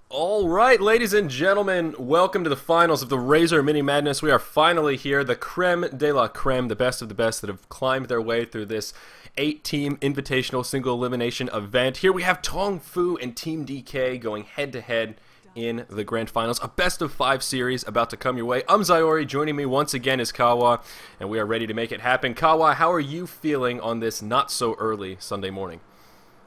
All right, ladies and gentlemen, welcome to the finals of the Razer Mini Madness. We are finally here, the creme de la creme, the best of the best that have climbed their way through this 8-team invitational single elimination event. Here we have TongFu and Team DK going head-to-head in the grand finals. A best-of-5 series about to come your way. I'm Zyori, joining me once again is Kawa, and we are ready to make it happen. Kawa, how are you feeling on this not-so-early Sunday morning?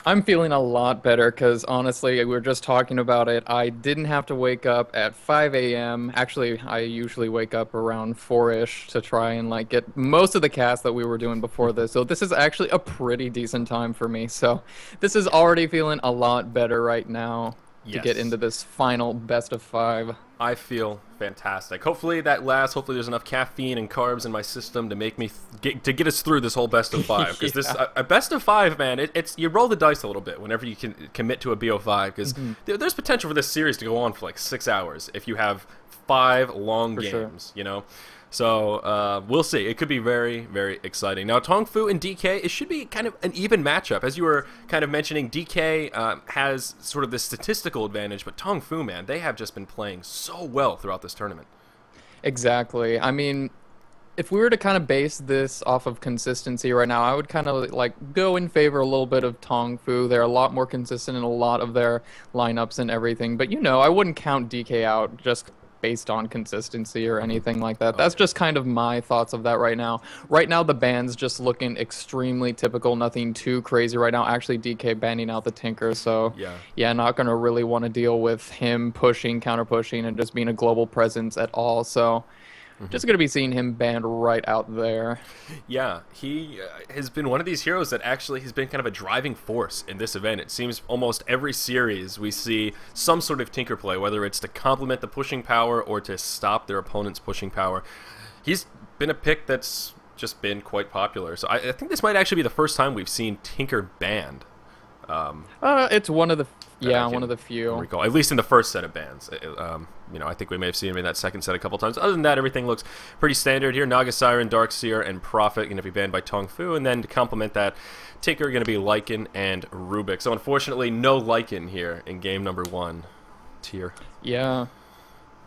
I'm feeling a lot better because honestly, we were just talking about it. I didn't have to wake up at 5 a.m. Actually, I usually wake up around 4-ish to try and like get most of the cast that we were doing before this. So this is actually a pretty decent time for me. So this is already feeling a lot better right now to get Yes. into this final best of 5. I feel fantastic. Hopefully that lasts. Hopefully there's enough caffeine and carbs in my system to make me get us through this whole best of 5. Because this a best of 5, man, it's you roll the dice a little bit whenever you can commit to a BO5. Because there's potential for this series to go on for like 6 hours if you have 5 long For sure. games. You know. So we'll see. It could be very, very exciting. Now, TongFu and DK, it should be kind of an even matchup. As you were kind of mentioning, DK has sort of this statistical advantage, but TongFu, man, they have just been playing so well throughout this tournament. Exactly. I mean, if we were to kind of base this off of consistency right now, I would kind of like go in favor a little bit of TongFu. They're a lot more consistent in a lot of their lineups and everything. But you know, I wouldn't count DK out just based on consistency or anything like that. That's just kind of my thoughts of that right now. Right now, the ban's just looking extremely typical, nothing too crazy right now. Actually, DK banning out the Tinker, so Yeah. yeah, not gonna really want to deal with him pushing, counter pushing, and just being a global presence at all. So just gonna be seeing him banned right out there. Yeah, he has been one of these heroes that actually has been kind of a driving force in this event. It seems almost every series we see some sort of tinker play, whether it's to complement the pushing power or to stop their opponent's pushing power. He's been a pick that's just been quite popular. So I think this might actually be the first time we've seen Tinker banned. It's one of the That I one can of the few. recall, at least in the first set of bans. You know, I think we may have seen him in that second set a couple times. Other than that, everything looks pretty standard here. Naga Siren, Darkseer, and Prophet going to be banned by TongFu, and then to complement that, Tinker going to be Lycan and Rubik. So unfortunately, no Lycan here in game number 1 tier. Yeah.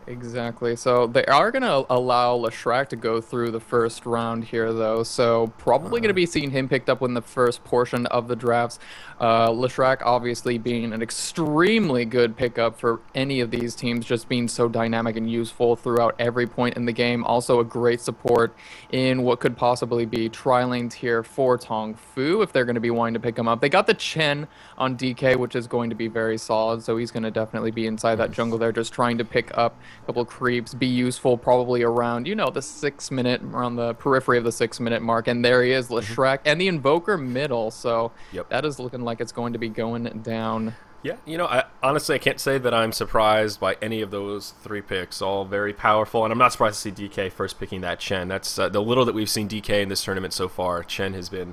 Exactly. So they are going to allow Leshrac to go through the first round here, though. So probably going to be seeing him picked up in the first portion of the drafts. Leshrac obviously being an extremely good pickup for any of these teams, just being so dynamic and useful throughout every point in the game. Also a great support in what could possibly be tri-lane tier for TongFu if they're going to be wanting to pick him up. They got the Chen on DK, which is going to be very solid. So he's going to definitely be inside that jungle there, just trying to pick up couple creeps, be useful probably around, you know, the 6-minute, around the periphery of the 6-minute mark. And there he is, Leshrac, and the Invoker middle. So Yep. that is looking like it's going to be going down. Yeah, you know, honestly, I can't say that I'm surprised by any of those 3 picks. All very powerful, and I'm not surprised to see DK first picking that Chen. That's the little that we've seen DK in this tournament so far. Chen has been,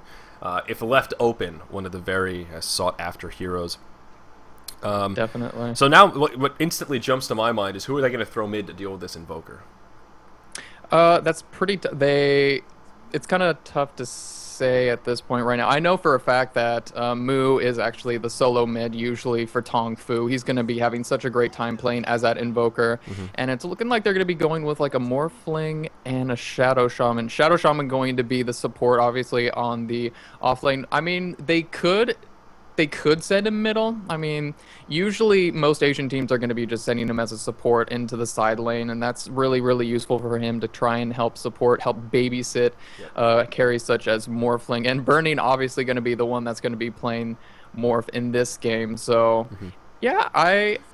if left open, one of the very sought-after heroes. Definitely. So now, what instantly jumps to my mind is who are they going to throw mid to deal with this Invoker? That's pretty. It's kind of tough to say at this point right now. I know for a fact that Mu is actually the solo mid usually for TongFu. He's going to be having such a great time playing as that Invoker, and it's looking like they're going to be going with like a Morphling and a Shadow Shaman. Shadow Shaman going to be the support, obviously, on the offlane. I mean, they could send him middle. I mean, usually most Asian teams are going to be just sending him as a support into the side lane, and that's really, really useful for him to try and help support, help babysit carries such as Morphling. And Burning obviously going to be the one that's going to be playing Morph in this game. So, yeah,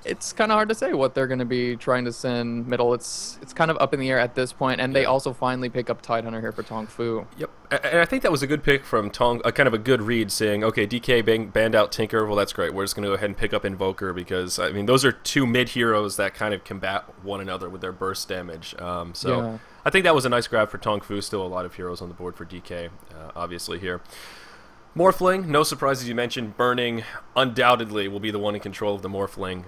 it's kind of hard to say what they're going to be trying to send middle. It's kind of up in the air at this point, and they also finally pick up Tidehunter here for TongFu. Yep, and I think that was a good pick from Tong, kind of a good read, saying, okay, DK banned out Tinker, well, that's great. We're just going to go ahead and pick up Invoker because, I mean, those are 2 mid-heroes that kind of combat one another with their burst damage. Yeah. I think that was a nice grab for TongFu. Still a lot of heroes on the board for DK, obviously, here. Morphling, no surprise as you mentioned, Burning undoubtedly will be the one in control of the Morphling.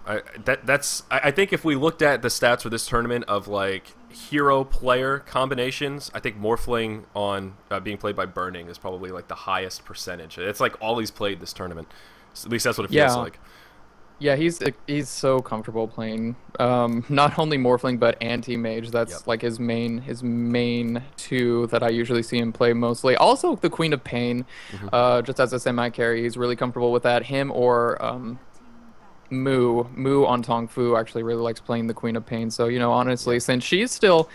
I think if we looked at the stats for this tournament of like hero-player combinations, I think Morphling on being played by Burning is probably like the highest percentage. It's like all he's played this tournament. At least that's what it feels like. Yeah, he's so comfortable playing not only Morphling but anti-mage. Yep. That's like his main two that I usually see him play mostly. Also the Queen of Pain, Hmm. just as a semi-carry, he's really comfortable with that. Him or Moo on TongFu actually really likes playing the Queen of Pain. So, honestly, Yeah. since she's still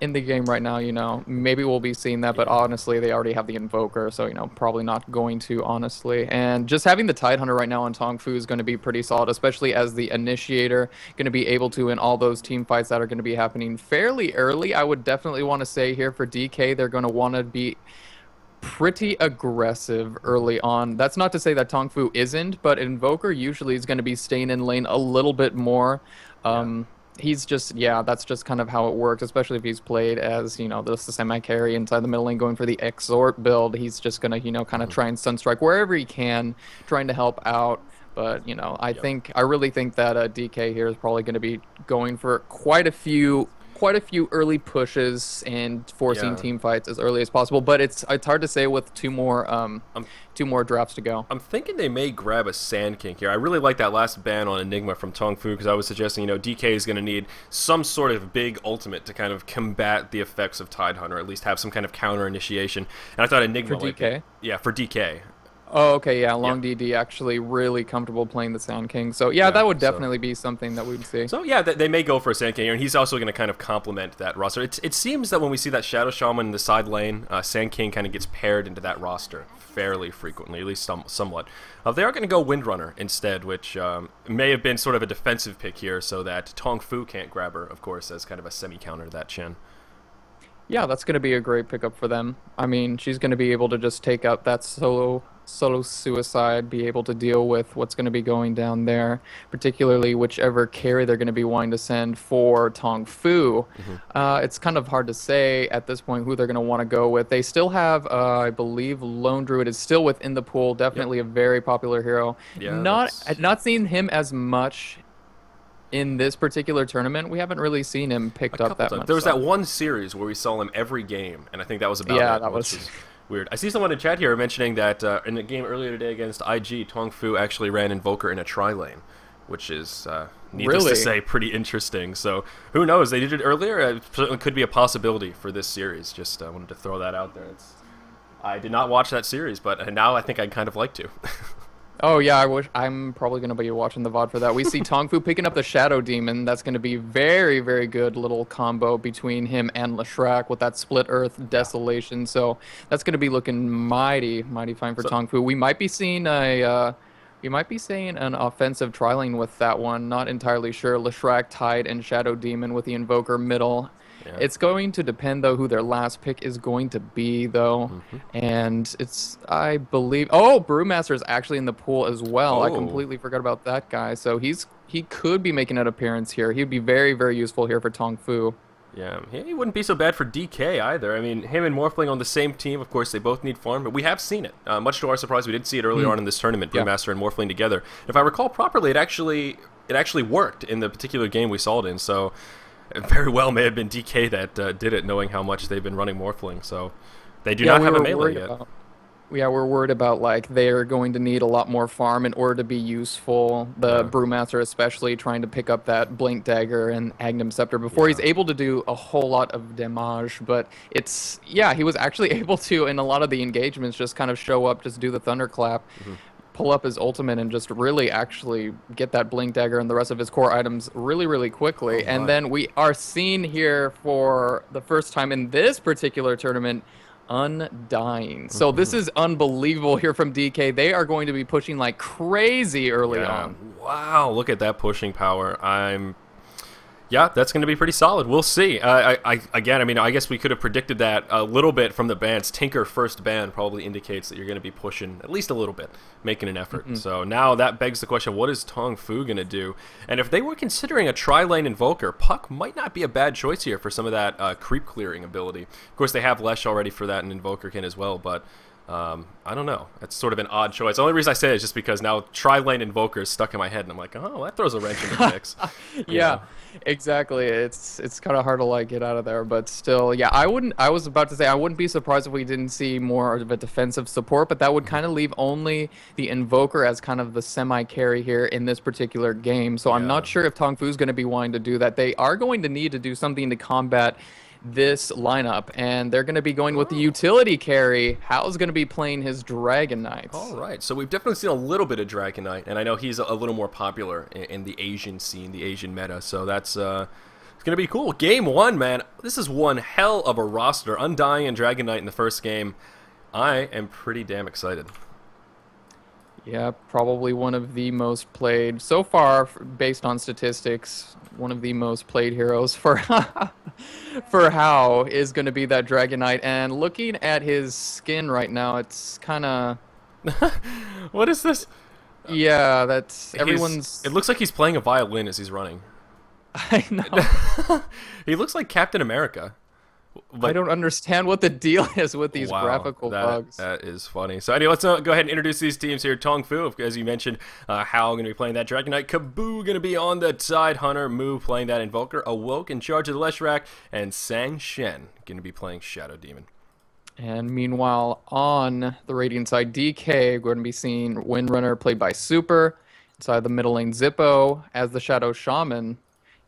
in the game right now, maybe we'll be seeing that, but Yeah. honestly, they already have the Invoker, so, probably not going to, honestly. And just having the Tidehunter right now on TongFu is going to be pretty solid, especially as the initiator, going to be able to in all those team fights that are going to be happening fairly early. I would definitely want to say here for DK, they're going to want to be pretty aggressive early on. That's not to say that Tongfu isn't, but Invoker usually is going to be staying in lane a little bit more. Yeah. He's just, yeah, that's just kind of how it works, especially if he's played as, the semi-carry inside the middle lane going for the Exort build. He's just going to, kind of try and Sunstrike wherever he can, trying to help out. But, Yep. I really think that DK here is probably going to be going for quite a few early pushes and forcing Yeah. team fights as early as possible. But it's hard to say with I'm two more drafts to go. I'm thinking they may grab a Sand King here. I really like that last ban on Enigma from TongFu because I was suggesting, DK is going to need some sort of big ultimate to kind of combat the effects of Tidehunter, at least have some kind of counter initiation. And I thought Enigma For might DK? be, yeah, for DK. Oh, okay, yeah, Long Yeah. DD actually really comfortable playing the Sound King. So yeah, Yeah, that would so definitely be something that we'd see. So yeah, they may go for a Sand King, and he's also going to kind of complement that roster. It seems that when we see that Shadow Shaman in the side lane, Sand King kind of gets paired into that roster fairly frequently, at least somewhat. They are going to go Windrunner instead, which may have been sort of a defensive pick here, so that TongFu can't grab her, of course, as kind of a semi-counter to that Chen. Yeah, that's going to be a great pickup for them. I mean, she's going to be able to just take out that solo suicide, be able to deal with what's going to be going down there, particularly whichever carry they're going to be wanting to send for TongFu. It's kind of hard to say at this point who they're going to want to go with. They still have, I believe, Lone Druid is still within the pool, definitely a very popular hero. Yeah, Not seen him as much in this particular tournament. We haven't really seen him picked up that much. There was so. that one series where we saw him every game, and I think that was about Yeah, it, that which was weird. I see someone in chat here mentioning that in the game earlier today against IG, TongFu actually ran Invoker in a tri-lane, which is, needless to Really? say, pretty interesting. So who knows? They did it earlier. It certainly could be a possibility for this series. Just wanted to throw that out there. I did not watch that series, but now I think I'd kind of like to. Oh yeah, I'm probably gonna be watching the VOD for that. We see TongFu picking up the Shadow Demon. That's gonna be very, very good little combo between him and Leshrac with that Split Earth Desolation. So that's gonna be looking mighty, mighty fine for So- TongFu. We might be seeing an offensive tri-lane with that one. Not entirely sure. Leshrac, Tide, and Shadow Demon with the Invoker middle. Yeah. It's going to depend, though, who their last pick is going to be, though. And it's, I believe... Oh, Brewmaster is actually in the pool as well. I Oh. completely forgot about that guy. So he could be making an appearance here. He'd be very, very useful here for TongFu. Yeah, he wouldn't be so bad for DK either. I mean, him and Morphling on the same team, of course, they both need farm, but we have seen it. Much to our surprise, we did see it earlier on in this tournament, Yeah. Brewmaster and Morphling together. If I recall properly, it actually worked in the particular game we saw it in, so it very well may have been DK that did it, knowing how much they've been running Morphling, so they do not have a melee yet. We're worried about, like, they're going to need a lot more farm in order to be useful. The Brewmaster especially trying to pick up that Blink Dagger and Agnum Scepter before he's able to do a whole lot of damage. But it's, yeah, he was actually able to, in a lot of the engagements, just kind of show up, just do the Thunderclap, pull up his ultimate, and just really actually get that Blink Dagger and the rest of his core items really, really quickly. And then we are seeing here for the first time in this particular tournament, Undying. So this is unbelievable here from DK. They are going to be pushing like crazy early on. Wow, look at that pushing power. Yeah, that's going to be pretty solid. We'll see. Again, I mean, I guess we could have predicted that a little bit from the bans. Tinker first ban probably indicates that you're going to be pushing at least a little bit, making an effort. So now that begs the question, what is TongFu going to do? And if they were considering a tri-lane Invoker, Puck might not be a bad choice here for some of that creep clearing ability. Of course, they have Lesh already for that, and Invoker can as well, but I don't know. It's sort of an odd choice. The only reason I say it is just because now tri-lane Invoker is stuck in my head, and I'm like, oh, that throws a wrench in the mix. Yeah, exactly. It's kind of hard to like get out of there, but still, yeah. I was about to say I wouldn't be surprised if we didn't see more of a defensive support, but that would kind of leave only the Invoker as kind of the semi-carry here in this particular game. So I'm not sure if TongFu's going to be wanting to do that. They are going to need to do something to combat this lineup, and they're going to be going with the utility carry. Hal's going to be playing his Dragon Knights. All right, so we've definitely seen a little bit of Dragon Knight, and I know he's a little more popular in the Asian scene, the Asian meta, so that's it's going to be cool. Game 1, man. This is one hell of a roster. Undying and Dragon Knight in the first game. I am pretty damn excited. Yeah, probably one of the most played so far, based on statistics. One of the most played heroes for for Hao is going to be that Dragon Knight. And looking at his skin right now, it's kind of What is this? Yeah, that's everyone's. It looks like he's playing a violin as he's running. I know. He looks like Captain America. I don't understand what the deal is with these graphical bugs. That is funny. So anyway, let's go ahead and introduce these teams here. TongFu, as you mentioned, Hao going to be playing that Dragon Knight. Kaboo going to be on the Tidehunter. Mu playing that Invoker. Awoke in charge of the Leshrac. And Sang Shen going to be playing Shadow Demon. And meanwhile, on the Radiant side, DK, we're going to be seeing Windrunner played by Super. Inside the middle lane, Zippo as the Shadow Shaman.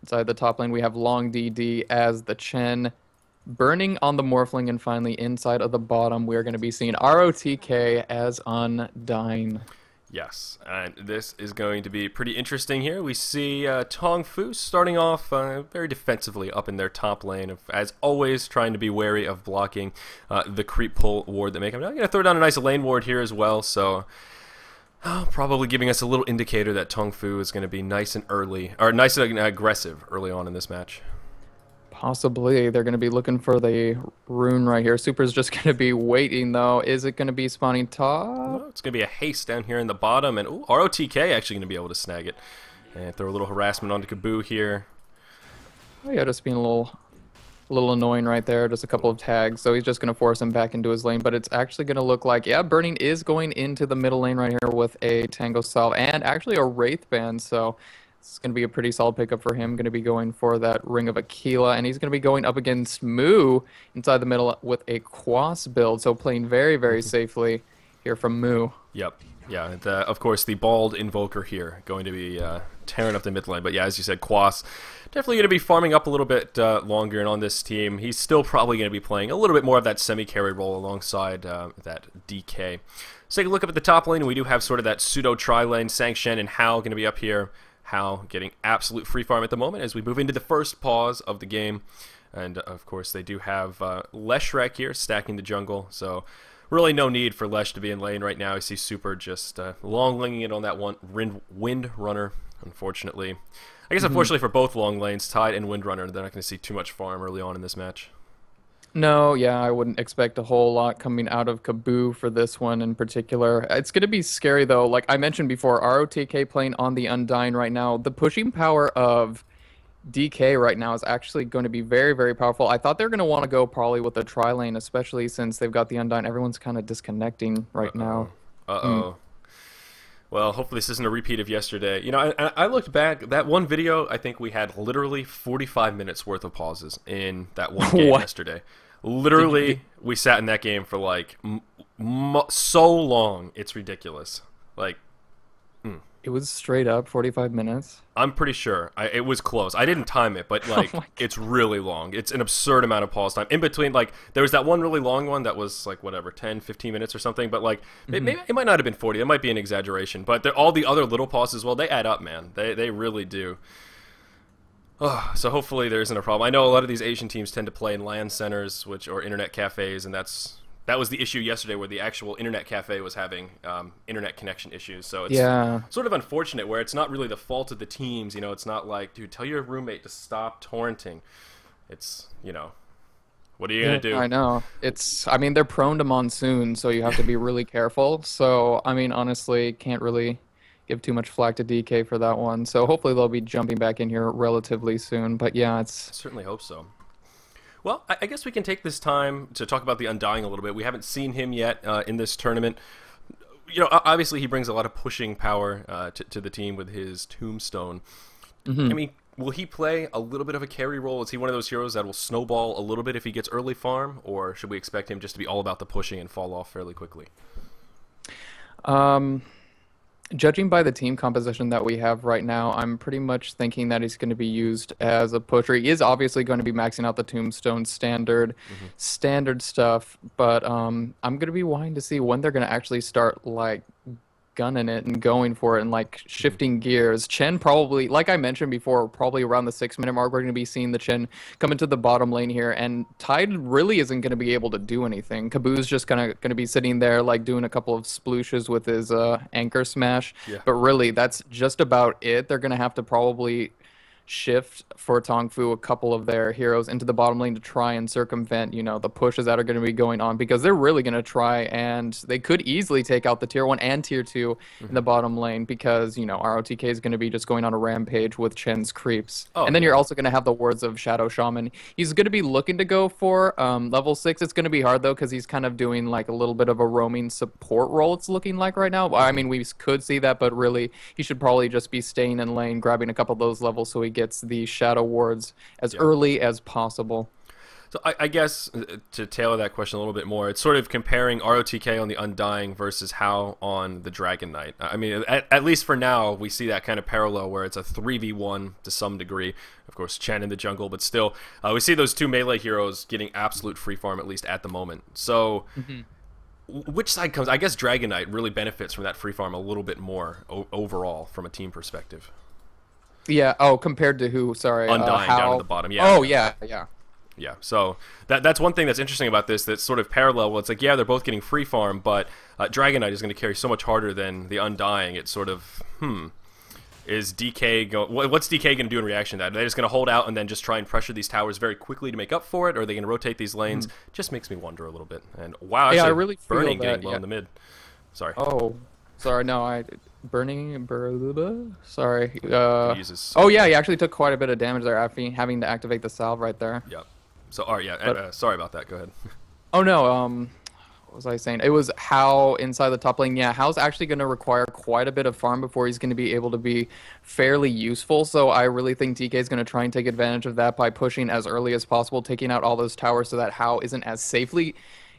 Inside the top lane, we have Long DD as the Chen. Burning on the Morphling, and finally inside of the bottom, we're going to be seeing ROTK as Undying. Yes, and this is going to be pretty interesting here. We see TongFu starting off very defensively up in their top lane, as always trying to be wary of blocking the creep pull ward that may come down. I'm going to throw down a nice lane ward here as well, so probably giving us a little indicator that TongFu is going to be nice and early, or nice and aggressive early on in this match. Possibly. They're going to be looking for the rune right here. Super's just going to be waiting, though. Is it going to be spawning top? Well, it's going to be a haste down here in the bottom. And ROTK actually going to be able to snag it. And throw a little harassment onto Kaboo here. Oh, yeah, just being a little annoying right there. Just a couple of tags. So he's just going to force him back into his lane. But it's actually going to look like, yeah, Burning is going into the middle lane right here with a Tango Salve and actually a Wraith Band. So it's going to be a pretty solid pickup for him. Going to be going for that Ring of Aquila, and he's going to be going up against Mu inside the middle with a Quas build, so playing very, very safely here from Mu. Yep. Yeah, and, of course, the bald Invoker here going to be tearing up the mid lane. But yeah, as you said, Quas definitely going to be farming up a little bit longer, and on this team, he's still probably going to be playing a little bit more of that semi-carry role alongside that DK. So take a look up at the top lane, and we do have sort of that pseudo tri-lane. Sang Shen and Hao going to be up here. Hao getting absolute free farm at the moment as we move into the first pause of the game. And, of course, they do have Leshrac here stacking the jungle. So, really no need for Lesh to be in lane right now. I see Super just long-linging it on that one Windrunner, unfortunately. I guess, unfortunately, for both long lanes, Tide and Windrunner, they're not going to see too much farm early on in this match. No, yeah, I wouldn't expect a whole lot coming out of Kaboo for this one in particular. It's going to be scary, though. Like I mentioned before, ROTK playing on the Undying right now. The pushing power of DK right now is actually going to be very, very powerful. I thought they were going to want to go probably with the tri-lane, especially since they've got the Undying. Everyone's kind of disconnecting right now. Well, hopefully this isn't a repeat of yesterday. You know, I looked back. That one video, I think we had literally 45 minutes worth of pauses in that one game yesterday. Literally, we sat in that game for like so long. It's ridiculous. Like, It was straight up 45 minutes. I'm pretty sure. It was close. I didn't time it, but like it's really long. It's an absurd amount of pause time. In between, like there was that one really long one that was like whatever, 10, 15 minutes or something, but like maybe it might not have been 40. It might be an exaggeration, but all the other little pauses, well, they add up, man. They really do. So hopefully there isn't a problem. I know a lot of these Asian teams tend to play in LAN centers, or internet cafes, and that was the issue yesterday, where the actual internet cafe was having internet connection issues. So it's sort of unfortunate, where it's not really the fault of the teams. You know, it's not like, dude, tell your roommate to stop torrenting. It's, you know, what are you gonna do? I know. I mean, they're prone to monsoon, so you have to be really careful. So, I mean, honestly, can't really give too much flack to DK for that one. So hopefully they'll be jumping back in here relatively soon. But yeah, I certainly hope so. Well, I guess we can take this time to talk about the Undying a little bit. We haven't seen him yet in this tournament. You know, obviously he brings a lot of pushing power to the team with his Tombstone. I mean, will he play a little bit of a carry role? Is he one of those heroes that will snowball a little bit if he gets early farm? Or should we expect him just to be all about the pushing and fall off fairly quickly? Judging by the team composition that we have right now, I'm pretty much thinking that he's going to be used as a pusher. He is obviously going to be maxing out the Tombstone standard stuff, but I'm going to be wanting to see when they're going to actually start like gunning it and going for it and like shifting gears. Chen probably, like I mentioned before, probably around the 6-minute mark, we're going to be seeing the Chen come into the bottom lane here, and Tide really isn't going to be able to do anything. Kabu's just going to be sitting there like doing a couple of splooshes with his anchor smash, but really that's just about it. They're going to have to probably shift for TongFu a couple of their heroes into the bottom lane to try and circumvent, you know, the pushes that are going to be going on, because they're really going to try, and they could easily take out the tier 1 and tier 2 in the bottom lane, because, you know, ROTK is going to be just going on a rampage with Chen's creeps. And then you're also going to have the wards of Shadow Shaman. He's going to be looking to go for level 6. It's going to be hard though, because he's kind of doing like a little bit of a roaming support role, it's looking like right now. I mean, we could see that, but really he should probably just be staying in lane, grabbing a couple of those levels so he gets the shadow wards as early as possible. So I guess to tailor that question a little bit more, it's sort of comparing ROTK on the Undying versus How on the Dragon Knight. I mean, at least for now, we see that kind of parallel where it's a 3v1 to some degree. Of course, Chen in the jungle, but still, we see those two melee heroes getting absolute free farm, at least at the moment. So which side comes? I guess Dragon Knight really benefits from that free farm a little bit more overall from a team perspective. Yeah. Oh, compared to who? Sorry. Undying How... down at the bottom. Yeah. Oh, yeah. Yeah, so that's one thing that's interesting about this, that's sort of parallel. Well, it's like, yeah, they're both getting free farm, but Dragon Knight is going to carry so much harder than the Undying. It's sort of, is DK what's DK going to do in reaction to that? Are they just going to hold out and then just try and pressure these towers very quickly to make up for it, or are they going to rotate these lanes? Just makes me wonder a little bit. And wow, actually, I really feel Burning that, getting low in the mid. Sorry. Oh, sorry, no, Burning, sorry. Oh, yeah, he actually took quite a bit of damage there after having to activate the salve right there. Yep. So, all right, yeah, sorry about that. Go ahead. Oh, no, what was I saying? It was How inside the top lane. Yeah, How's actually going to require quite a bit of farm before he's going to be able to be fairly useful. So I really think DK is going to try and take advantage of that by pushing as early as possible, taking out all those towers so that How isn't as safely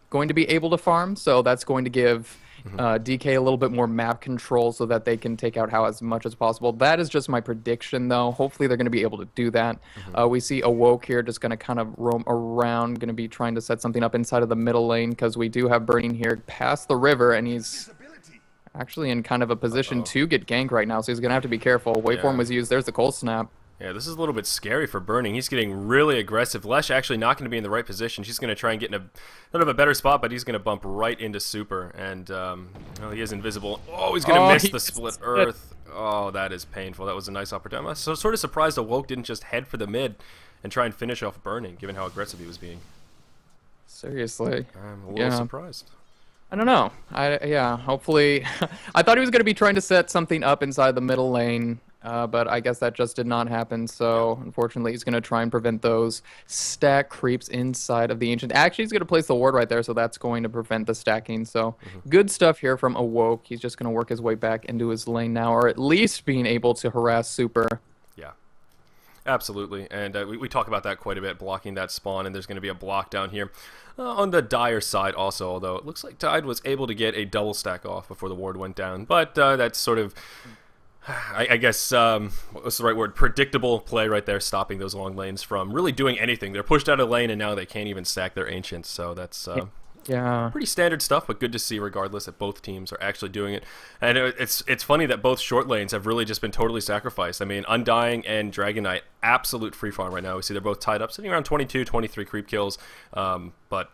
going to be able to farm. So that's going to give DK a little bit more map control so that they can take out How as much as possible. That is just my prediction, though. Hopefully they're going to be able to do that. We see Awoke here just going to kind of roam around, going to be trying to set something up inside of the middle lane, because we do have Burning here past the river, and he's actually in kind of a position to get ganked right now, so he's going to have to be careful. Waveform was used. There's the cold snap. Yeah, this is a little bit scary for Burning. He's getting really aggressive. Lesh actually not going to be in the right position. She's going to try and get in a sort of a better spot, but he's going to bump right into Super. And well, he is invisible. Oh, he's going to miss the split earth. Oh, that is painful. That was a nice opportunity. I'm so sort of surprised Awoke didn't just head for the mid and try and finish off Burning, given how aggressive he was being. Seriously. I'm a little surprised. I don't know. Yeah, hopefully. I thought he was going to be trying to set something up inside the middle lane. But I guess that just did not happen, so unfortunately he's going to try and prevent those stack creeps inside of the Ancient. Actually, he's going to place the ward right there, so that's going to prevent the stacking. So good stuff here from Awoke. He's just going to work his way back into his lane now, or at least being able to harass Super. Yeah, absolutely. And we talk about that quite a bit, blocking that spawn, and there's going to be a block down here on the Dire side also, although it looks like Tide was able to get a double stack off before the ward went down. But that's sort of... I guess, what's the right word? Predictable play right there, stopping those long lanes from really doing anything. They're pushed out of lane, and now they can't even stack their Ancients, so that's pretty standard stuff, but good to see regardless that both teams are actually doing it. And it's funny that both short lanes have really just been totally sacrificed. I mean, Undying and Dragon Knight, absolute free farm right now. We see they're both tied up, sitting around 22, 23 creep kills, but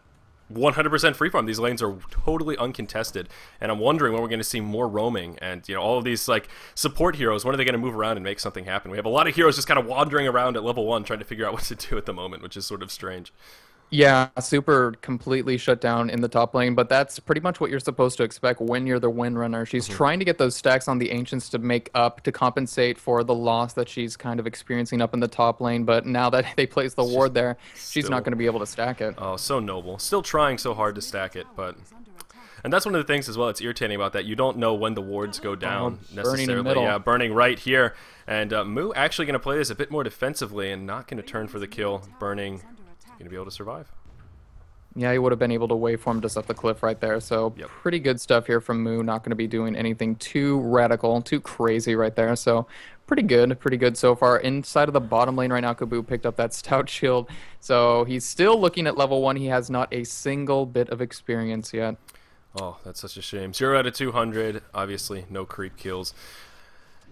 100% free farm. These lanes are totally uncontested, and I'm wondering when we're going to see more roaming and, you know, all of these like support heroes, when are they going to move around and make something happen? We have a lot of heroes just kind of wandering around at level 1 trying to figure out what to do at the moment, which is sort of strange. Yeah, super completely shut down in the top lane, but that's pretty much what you're supposed to expect when you're the Windrunner. She's Mhm. trying to get those stacks on the Ancients to make up, to compensate for the loss that she's kind of experiencing up in the top lane, but now that they place the It's just ward there, she's not still, going to be able to stack it. oh, so noble. Still trying so hard to stack it, but and that's one of the things as well that's irritating about that. You don't know when the wards go Oh, down burning in necessarily. middle. Yeah, burning right here. And Moo actually going to play this a bit more defensively and not going to turn for the kill. Burning going to be able to survive. Yeah, he would have been able to waveform just up the cliff right there. So Yep. pretty good stuff here from Moo. Not going to be doing anything too radical, too crazy right there. So pretty good so far. Inside of the bottom lane right now, Kabu picked up that stout shield. So he's still looking at level 1. He has not a single bit of experience yet. Oh, that's such a shame. 0 out of 200. Obviously, no creep kills.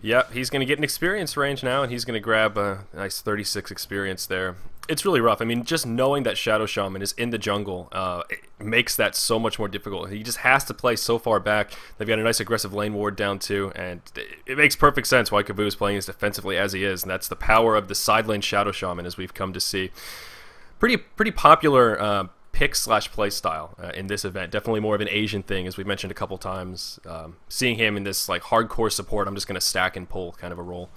Yep, he's going to get an experience range now, and he's going to grab a nice 36 experience there. It's really rough. I mean, just knowing that Shadow Shaman is in the jungle it makes that so much more difficult. He just has to play so far back. They've got a nice aggressive lane ward down too, and it makes perfect sense why Kabu is playing as defensively as he is, and that's the power of the side lane Shadow Shaman, as we've come to see. Pretty popular pick slash play style in this event. Definitely more of an Asian thing, as we've mentioned a couple times. Seeing him in this like hardcore support, I'm just going to stack and pull kind of a role.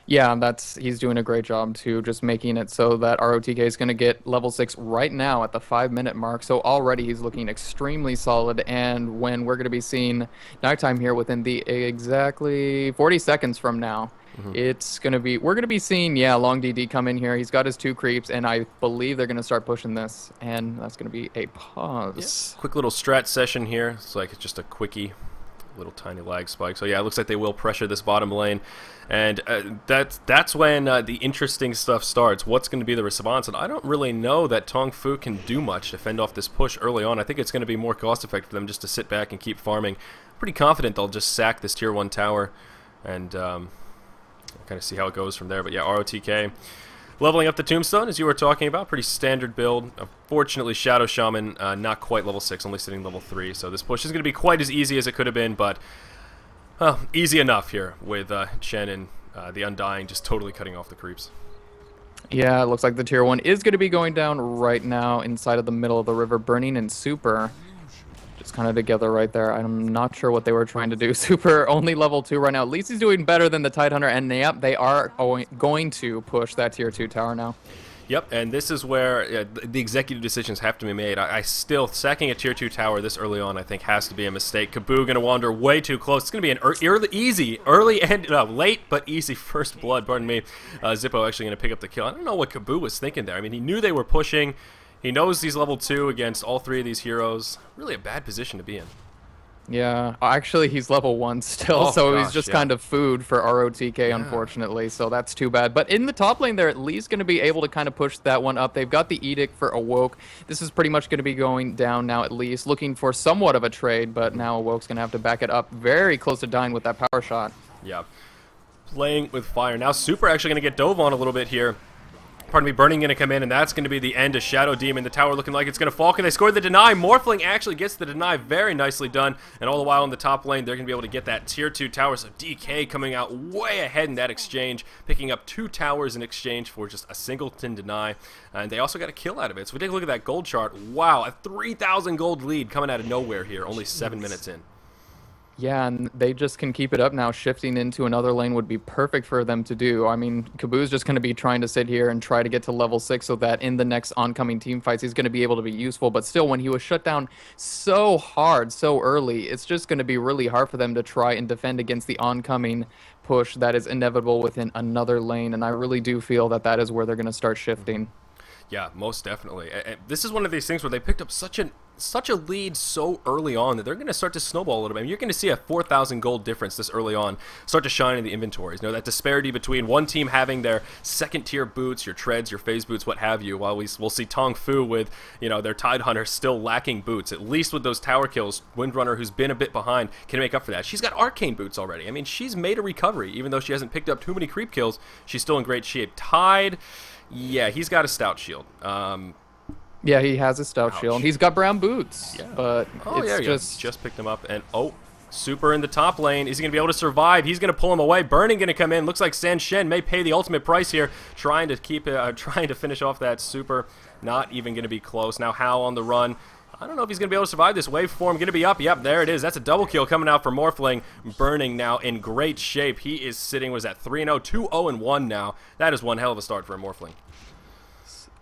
Yeah, he's doing a great job too, just making it so that ROTK is going to get level 6 right now at the 5-minute mark. So already he's looking extremely solid. And when we're going to be seeing nighttime here within the exactly 40 seconds from now, we're going to be seeing, yeah, Long DD come in here. He's got his 2 creeps, and I believe they're going to start pushing this. And that's going to be a pause. Yeah. Quick little strat session here. It's like just a quickie. Little tiny lag spike. So yeah, it looks like they will pressure this bottom lane, and that's when the interesting stuff starts. What's going to be the response? And I don't really know that TongFu can do much to fend off this push early on. I think it's going to be more cost effective for them just to sit back and keep farming. Pretty confident they'll just sack this tier 1 tower, and kind of see how it goes from there. But yeah, ROTK leveling up the Tombstone, as you were talking about. Pretty standard build. Unfortunately, Shadow Shaman not quite level 6, only sitting level 3. So this push is going to be quite as easy as it could have been, but easy enough here with Chen and the Undying just totally cutting off the creeps. Yeah, it looks like the tier 1 is going to be going down right now inside of the middle of the river. Burning and Super just kind of together right there. I'm not sure what they were trying to do. Super only level 2 right now. At least he's doing better than the Tidehunter, and yep, they are going to push that tier 2 tower now. Yep, and this is where the executive decisions have to be made. I still, sacking a tier 2 tower this early on, I think has to be a mistake. Kabu going to wander way too close. It's going to be an early and late but easy first blood, pardon me. Zippo actually going to pick up the kill. I don't know what Kabu was thinking there. I mean, he knew they were pushing. He knows he's level 2 against all 3 of these heroes. Really a bad position to be in. Yeah, actually he's level 1 still, so he's just kind of food for ROTK, unfortunately, so that's too bad. But in the top lane, they're at least going to be able to kind of push that one up. They've got the Edict for Awoke. This is pretty much going to be going down now, at least, looking for somewhat of a trade, but now Awoke's going to have to back it up very close to dying with that power shot. Yeah, playing with fire. Now Super actually going to get dove on a little bit here. Pardon me, Burning going to come in, and that's going to be the end of Shadow Demon. The tower looking like it's going to fall. Can they score the deny? Morphling actually gets the deny. Very nicely done. And all the while in the top lane, they're going to be able to get that tier 2 tower. So DK coming out way ahead in that exchange, picking up 2 towers in exchange for just a singleton deny. And they also got a kill out of it. So we take a look at that gold chart. Wow, a 3,000 gold lead coming out of nowhere here, only 7 minutes in. Yeah, and they just can keep it up now. Shifting into another lane would be perfect for them to do. I mean, Kabu's just going to be trying to sit here and try to get to level 6 so that in the next oncoming team fights, he's going to be able to be useful. But still, when he was shut down so hard, so early, it's just going to be really hard for them to try and defend against the oncoming push that is inevitable within another lane. And I really do feel that that is where they're going to start shifting. Yeah, most definitely. This is one of these things where they picked up such a lead so early on that they're going to start to snowball a little bit. I mean, you're going to see a 4,000 gold difference this early on start to shine in the inventories. You know, that disparity between one team having their second tier boots, your treads, your phase boots, what have you, while we'll see TongFu with, you know, their Tidehunter still lacking boots. At least with those tower kills, Windrunner, who's been a bit behind, can make up for that. She's got arcane boots already. I mean, she's made a recovery. Even though she hasn't picked up too many creep kills, she's still in great shape. Tide, yeah, he's got a stout shield. Yeah, he has a stout shield. He's got brown boots, Yeah. but Oh, it's yeah, just picked him up, and Super in the top lane. Is he going to be able to survive? He's going to pull him away. Burning going to come in. Looks like San Shen may pay the ultimate price here, trying to finish off that Super. Not even going to be close. Now Hao on the run. I don't know if he's going to be able to survive this waveform. Going to be up. Yep, there it is. That's a double kill coming out for Morphling. Burning now in great shape. He is sitting, was that 3-0? 2-0-1 now. That is one hell of a start for a Morphling.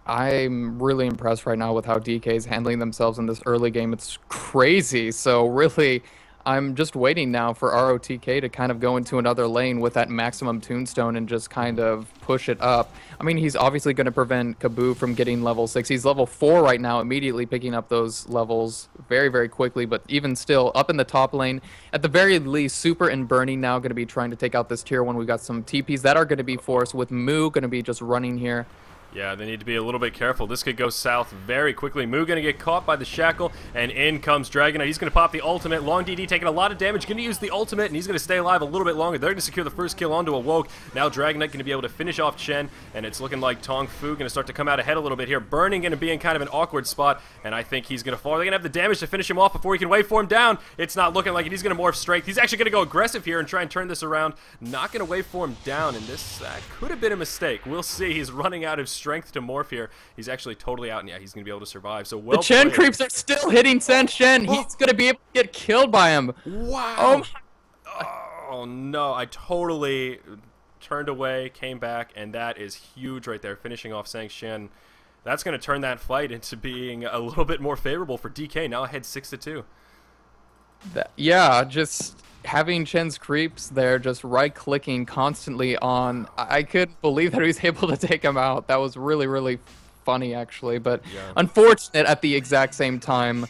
I'm really impressed right now with how DK is handling themselves in this early game. It's crazy. So really, I'm just waiting now for ROTK to kind of go into another lane with that maximum tombstone and just kind of push it up. I mean, he's obviously going to prevent Kabu from getting level 6. He's level 4 right now, immediately picking up those levels very, very quickly. But even still, up in the top lane, at the very least, Super and Burning now going to be trying to take out this tier 1. We've got some TPs that are going to be forced, with Mu going to be just running here. Yeah, they need to be a little bit careful. This could go south very quickly. Mu going to get caught by the shackle, and in comes Dragonite. He's going to pop the ultimate. Long DD taking a lot of damage. Going to use the ultimate, and he's going to stay alive a little bit longer. They're going to secure the first kill onto Awoke. Now Dragonite going to be able to finish off Chen, and it's looking like TongFu going to start to come out ahead a little bit here. Burning going to be in kind of an awkward spot, and I think he's going to fall. They're going to have the damage to finish him off before he can waveform down. It's not looking like it. He's going to morph strength. He's actually going to go aggressive here and try and turn this around. Not going to waveform down, and this could have been a mistake. We'll see. He's running out of strength to morph here. He's actually totally out, and yeah, he's going to be able to survive. So well the Chen played. creeps are still hitting San Shen. He's going to be able to get killed by him. Wow. Oh, no. I totally turned away, came back, and that is huge right there, finishing off San Shen. That's going to turn that fight into being a little bit more favorable for DK. Now ahead 6-2. Yeah, just having Chen's creeps there, just right-clicking constantly on. I couldn't believe that he was able to take him out. That was really, really funny, actually. But yeah, unfortunate at the exact same time.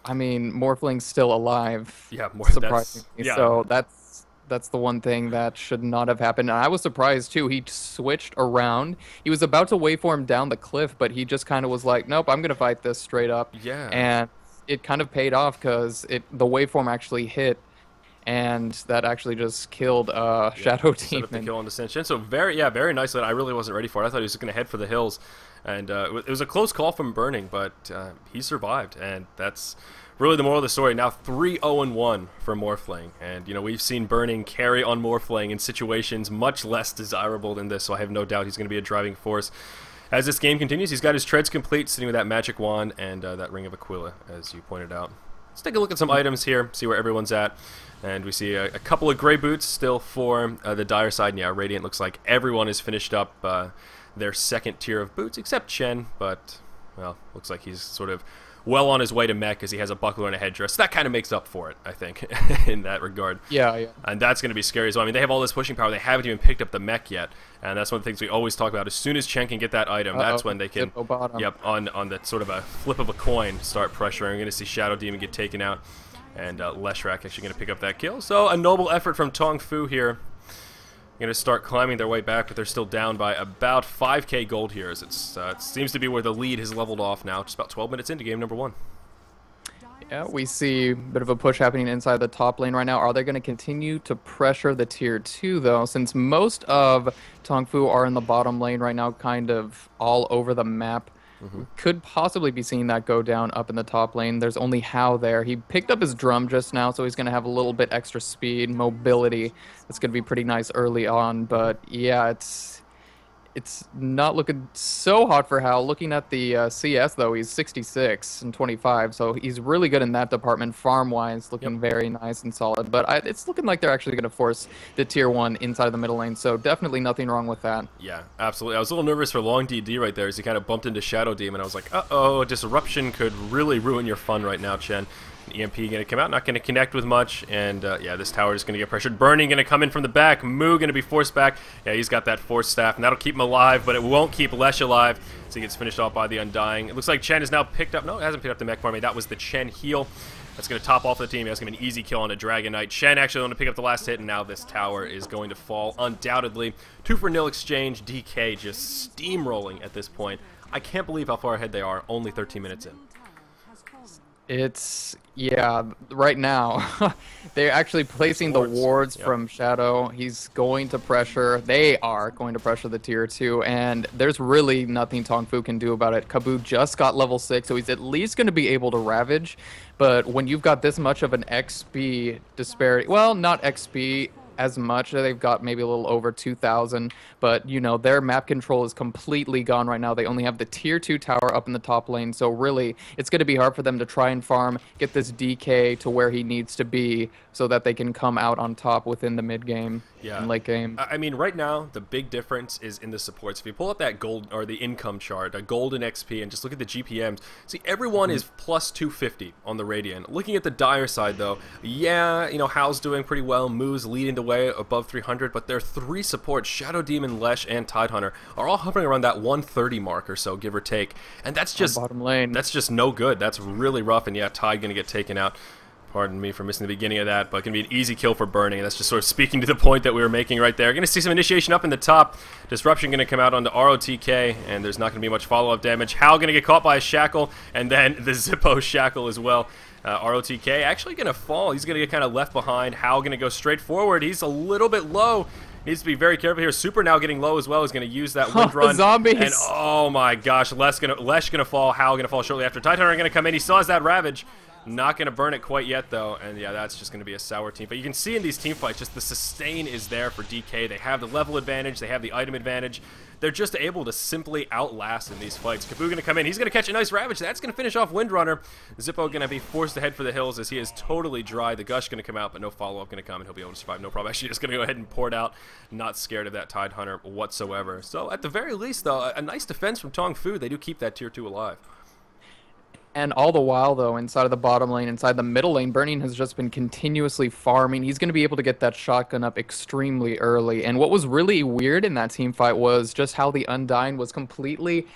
I mean, Morphling's still alive. Yeah, surprisingly. Yeah. So that's the one thing that should not have happened. And I was surprised, too. He switched around. He was about to waveform down the cliff, but he just kind of was like, nope, I'm going to fight this straight up. Yeah. And it kind of paid off because the waveform actually hit, and that actually just killed Shadow Demon. Set up the kill on the San Shen. So very nicely. I really wasn't ready for it. I thought he was going to head for the hills, and it was a close call from Burning, but he survived, and that's really the moral of the story. Now 3-0-1 for Morphling, and you know, we've seen Burning carry on Morphling in situations much less desirable than this, so I have no doubt he's going to be a driving force. As this game continues, he's got his treads complete, sitting with that magic wand and that Ring of Aquila, as you pointed out. Let's take a look at some items here, see where everyone's at. And we see a couple of gray boots still for the Dire side. And yeah, Radiant looks like everyone has finished up their second tier of boots, except Chen, but, well, looks like he's sort of well on his way to mech because he has a buckler and a headdress. So that kind of makes up for it, I think, in that regard. Yeah. And that's going to be scary as well. I mean, they have all this pushing power. They haven't even picked up the mech yet. And that's one of the things we always talk about. As soon as Chen can get that item, that's when they can, on the sort of a flip of a coin, start pressuring. We're going to see Shadow Demon get taken out. And Leshrac actually going to pick up that kill. So a noble effort from TongFu here. Going to start climbing their way back, but they're still down by about 5k gold here. As it seems to be where the lead has leveled off now, just about 12 minutes into game number 1. Yeah, we see a bit of a push happening inside the top lane right now. Are they going to continue to pressure the tier 2, though? Since most of TongFu are in the bottom lane right now, kind of all over the map. We could possibly be seeing that go down up in the top lane. There's only Hao there. He picked up his drum just now, so he's going to have a little bit extra speed, mobility. That's going to be pretty nice early on. But yeah, it's not looking so hot for Hao. Looking at the CS, though, he's 66 and 25, so he's really good in that department. Farm-wise, looking very nice and solid. But it's looking like they're actually going to force the tier 1 inside the middle lane, so definitely nothing wrong with that. Yeah, absolutely. I was a little nervous for Long DD right there as he kind of bumped into Shadow Demon. I was like, uh-oh, Disruption could really ruin your fun right now, Chen. EMP going to come out, not going to connect with much, and yeah, this tower is going to get pressured. Burning going to come in from the back. Mu going to be forced back. Yeah, he's got that force staff, and that'll keep him alive, but it won't keep Lesh alive, so he gets finished off by the Undying. It looks like Chen has now picked up, no, it hasn't picked up the mech for me. That was the Chen heal. That's going to top off the team. That's going to be an easy kill on a Dragonite. Chen actually going to pick up the last hit, and now this tower is going to fall undoubtedly. 2-for-0 exchange. DK just steamrolling at this point. I can't believe how far ahead they are, only 13 minutes in. It's, yeah, right now they're actually placing the Wards. wards Yep. from Shadow. He's going to pressure. They are going to pressure the tier 2, and there's really nothing TongFu can do about it. Kabu just got level 6, so he's at least going to be able to ravage. But when you've got this much of an XP disparity, well, not XP as much. They've got maybe a little over 2,000, but you know, their map control is completely gone right now. They only have the tier 2 tower up in the top lane, so really it's going to be hard for them to try and farm, get this DK to where he needs to be so that they can come out on top within the mid game and late game. I mean, right now, the big difference is in the supports. If you pull up that gold, or the income chart, a golden XP, and just look at the GPMs, see, everyone is plus 250 on the Radiant. Looking at the Dire side, though, yeah, you know, Hal's doing pretty well, Moo's leading the way above 300, but their 3 supports, Shadow Demon, Lesh, and Tidehunter, are all hovering around that 130 mark or so, give or take. And that's just, bottom lane. That's just no good. That's really rough, and yeah, Tide gonna get taken out. Pardon me for missing the beginning of that, but going to be an easy kill for Burning. And that's just sort of speaking to the point that we were making right there. Going to see some initiation up in the top. Disruption going to come out onto ROTK, and there's not going to be much follow-up damage. Hal going to get caught by a shackle, and then the Zippo shackle as well. ROTK actually going to fall. He's going to get kind of left behind. Hal going to go straight forward. He's a little bit low. Needs to be very careful here. Super now getting low as well. He's going to use that wind run. Zombies. And oh my gosh, Lesh going to fall. Hal going to fall shortly after. Tidehunter going to come in. He still has that Ravage. Not going to burn it quite yet, though, and yeah, that's just going to be a sour team. But you can see in these team fights, just the sustain is there for DK. They have the level advantage. They have the item advantage. They're just able to simply outlast in these fights. Kabu going to come in. He's going to catch a nice Ravage. That's going to finish off Windrunner. Zippo going to be forced to head for the hills as he is totally dry. The Gush going to come out, but no follow-up going to come, and he'll be able to survive. No problem. Actually, just going to go ahead and pour it out. Not scared of that Tidehunter whatsoever. So, at the very least, though, a nice defense from TongFu. They do keep that tier 2 alive. And all the while, though, inside of the bottom lane, inside the middle lane, Burning has just been continuously farming. He's going to be able to get that shotgun up extremely early. And what was really weird in that team fight was just how the Undying was completely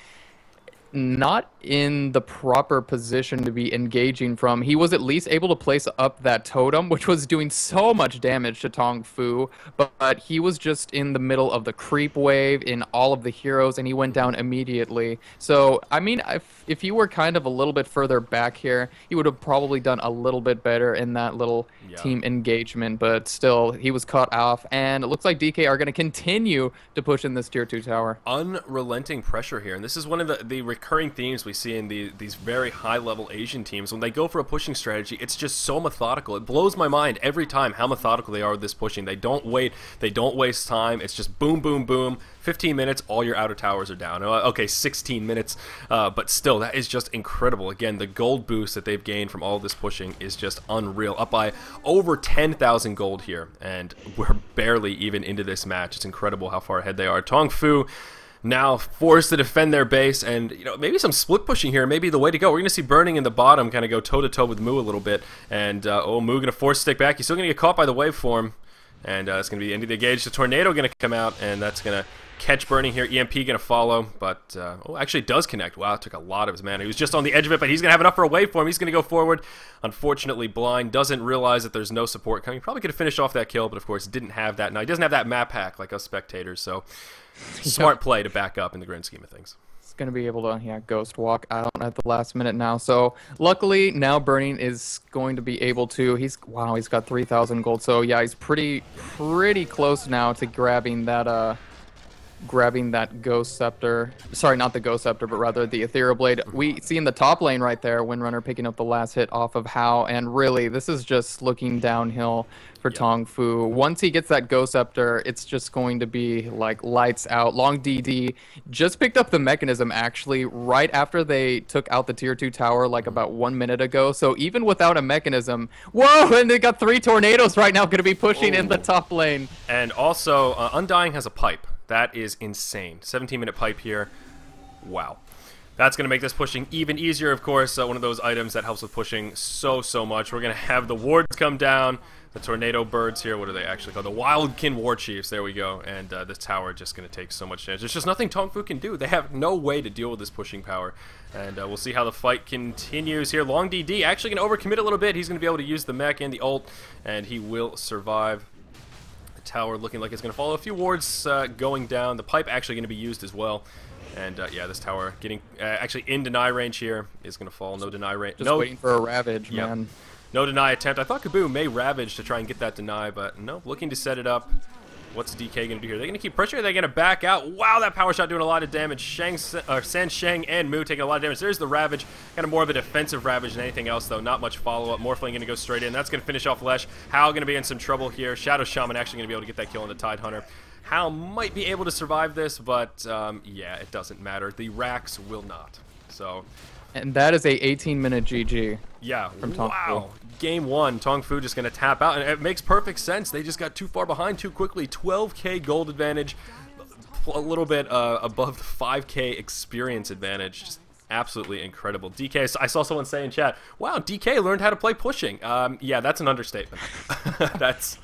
not in the proper position to be engaging from. He was at least able to place up that totem, which was doing so much damage to TongFu, but he was just in the middle of the creep wave in all of the heroes, and he went down immediately. So, I mean, if you were kind of a little bit further back here, he would have probably done a little bit better in that little team engagement, but still, he was cut off, and it looks like DK are going to continue to push in this tier 2 tower. Unrelenting pressure here, and this is one of the recurring themes we see in these very high-level Asian teams. When they go for a pushing strategy, it's just so methodical. It blows my mind every time how methodical they are with this pushing. They don't wait. They don't waste time. It's just boom, boom, boom. 15 minutes, all your outer towers are down. Okay, 16 minutes, but still, that is just incredible. Again, the gold boost that they've gained from all of this pushing is just unreal. Up by over 10,000 gold here, and we're barely even into this match. It's incredible how far ahead they are. TongFu now forced to defend their base, and you know, maybe some split pushing here may be the way to go. We're going to see Burning in the bottom kind of go toe-to-toe with Moo a little bit, and Moo going to force stick back. He's still going to get caught by the waveform, and it's going to be the end of the gauge. The Tornado going to come out, and that's going to catch Burning here. EMP going to follow, but actually does connect. Wow, it took a lot of his mana. He was just on the edge of it, but he's going to have enough for a waveform. He's going to go forward. Unfortunately, Blind doesn't realize that there's no support coming. Probably could have finished off that kill, but of course didn't have that. Now, he doesn't have that map hack like us spectators, so smart play to back up in the grand scheme of things. He's going to be able to, ghost walk out at the last minute now. So, luckily, now Burning is going to be able to, he's got 3,000 gold. So, yeah, he's pretty close now to grabbing that Ghost Scepter. Sorry, not the Ghost Scepter, but rather the Ethereal Blade. We see in the top lane right there, Windrunner picking up the last hit off of Hao, and really, this is just looking downhill for TongFu. Once he gets that Ghost Scepter, it's just going to be like lights out. Long DD just picked up the mechanism actually right after they took out the tier 2 tower like about 1 minute ago. So even without a mechanism, whoa, and they got 3 tornadoes right now going to be pushing in the top lane. And also, Undying has a pipe. That is insane. 17-minute pipe here. Wow. That's going to make this pushing even easier, of course. One of those items that helps with pushing so much. We're going to have the wards come down. The tornado birds here. What are they actually called? The Wildkin War Chiefs. There we go. And this tower just going to take so much damage. There's just nothing TongFu can do. They have no way to deal with this pushing power. And we'll see how the fight continues here. Long DD actually going to overcommit a little bit. He's going to be able to use the mech and the ult. And he will survive. tower looking like it's going to fall. A few wards going down. The pipe actually going to be used as well. And yeah, this tower getting actually in deny range here is going to fall. No deny range. Just waiting for a Ravage, man. No deny attempt. I thought Kabu may Ravage to try and get that deny, but no, looking to set it up. What's DK going to do here? They're going to keep pressure. They're going to back out. Wow, that power shot doing a lot of damage. San Sheng and Mu taking a lot of damage. There's the Ravage. Kind of more of a defensive Ravage than anything else, though. Not much follow-up. Morphling going to go straight in. That's going to finish off Lesh. Hal going to be in some trouble here. Shadow Shaman actually going to be able to get that kill on the Tide Hunter. Hal might be able to survive this, but yeah, it doesn't matter. The Rax will not. So, and that is a 18-minute GG. Yeah, from TongFu. Wow. Game 1, TongFu just going to tap out, and it makes perfect sense. They just got too far behind too quickly. 12k gold advantage, a little bit above the 5k experience advantage. Just absolutely incredible. DK, I saw someone say in chat, wow, DK learned how to play pushing. Yeah, that's an understatement. That's...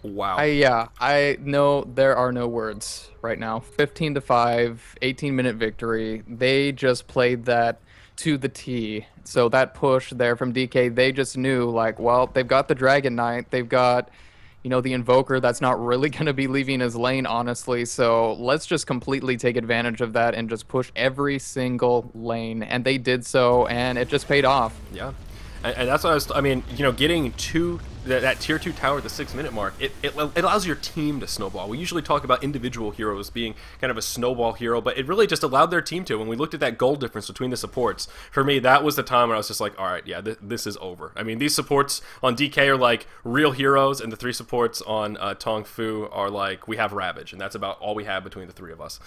Wow. I know there are no words right now. 15-5, 18-minute victory. They just played that to the T. So that push there from DK, they just knew, like, well, they've got the Dragon Knight. They've got, you know, the Invoker that's not really going to be leaving his lane, honestly. So let's just completely take advantage of that and just push every single lane. And they did so, and it just paid off. Yeah. And that's what I mean, you know, getting to that tier 2 tower at the 6-minute mark, it allows your team to snowball. We usually talk about individual heroes being kind of a snowball hero, but it really just allowed their team to. When we looked at that gold difference between the supports, for me, that was the time where I was just like, all right, yeah, this is over. I mean, these supports on DK are like real heroes, and the 3 supports on TongFu are like, we have Ravage, and that's about all we have between the 3 of us.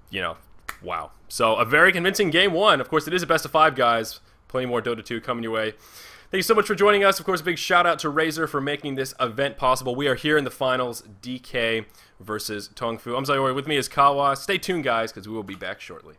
You know, wow. So a very convincing game 1. Of course, it is a best of 5, guys. Plenty more Dota 2 coming your way. Thank you so much for joining us. Of course, a big shout out to Razer for making this event possible. We are here in the finals, DK versus TongFu. I'm Zyori. With me is Kawa. Stay tuned, guys, because we will be back shortly.